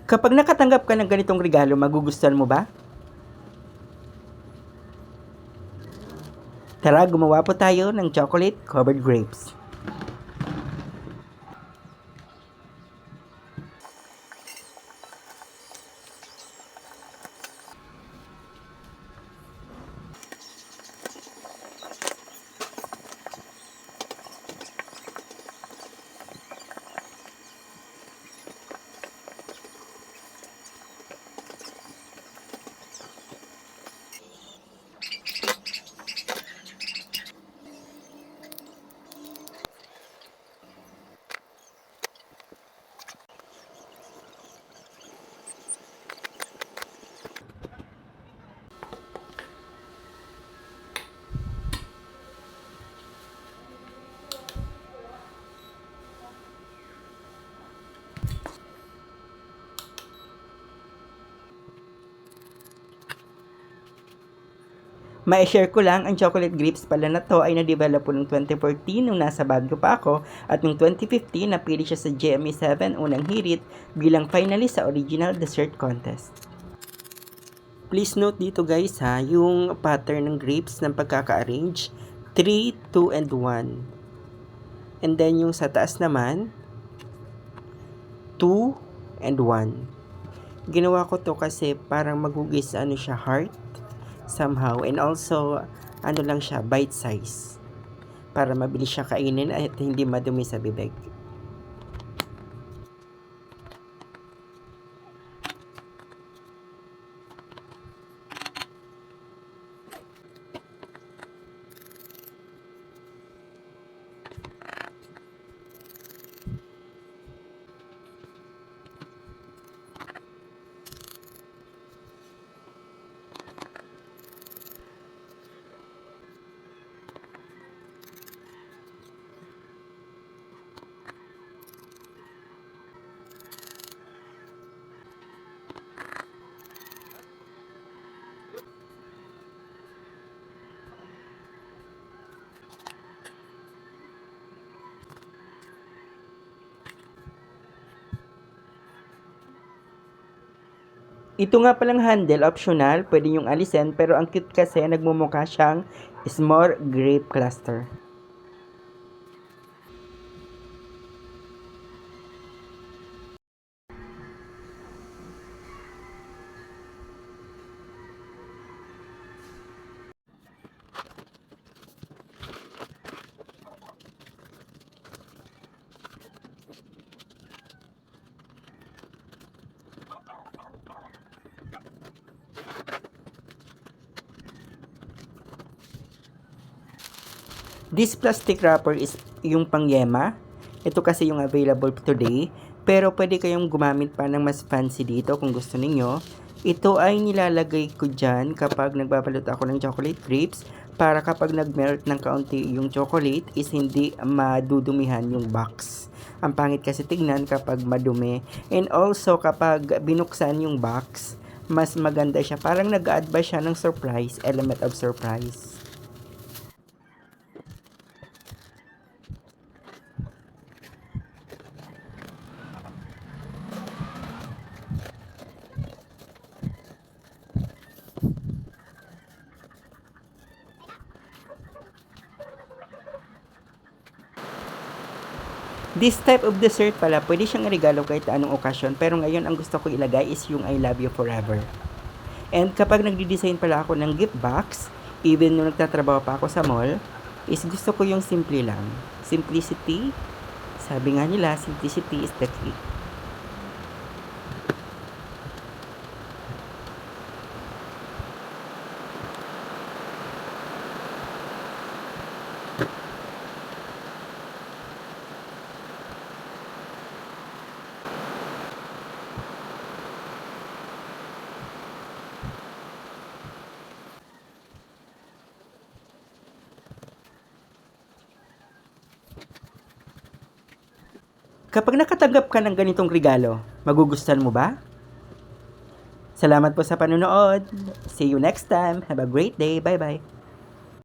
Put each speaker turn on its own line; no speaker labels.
Kapag nakatanggap ka ng ganitong regalo, magugustuhan mo ba? Tara, gumawa po tayo ng chocolate covered grapes. Ma-share ko lang, ang chocolate grapes pala na to ay na-develop po noong 2014 nung nasa Baguio pa ako, at noong 2015 napili siya sa GMA 7 unang hirit bilang finalist sa original dessert contest. Please note dito guys ha, yung pattern ng grapes ng pagkaka-arrange, 3, 2, and 1. And then yung sa taas naman, 2 and 1. Ginawa ko to kasi parang magugis ano siya, heart somehow, and also ano lang siya, bite size para mabilis siya kainin at hindi madumi sa bibig. Ito nga palang handle, optional, pwede yung alisin, pero ang cute kasi nagmumukha siyang s'more grape cluster. This plastic wrapper is yung pangyema. Ito kasi yung available today. Pero pwede kayong gumamit pa ng mas fancy dito kung gusto ninyo. Ito ay nilalagay ko dyan kapag nagbabalot ako ng chocolate grapes, para kapag nag-melt ng kaunti yung chocolate is hindi madudumihan yung box. Ang pangit kasi tignan kapag madumi. And also kapag binuksan yung box, mas maganda siya. Parang nag-add ba siya ng surprise, element of surprise. This type of dessert pala, pwede siyang regalo kahit anong okasyon. Pero ngayon, ang gusto ko ilagay is yung I love you forever. And kapag nagdi-design pala ako ng gift box, even nung nagtatrabaho pa ako sa mall, is gusto ko yung simple lang. Simplicity, sabi nga nila, simplicity is the key. Kapag nakatanggap ka ng ganitong regalo, magugustuhan mo ba? Salamat po sa panonood. See you next time. Have a great day. Bye-bye.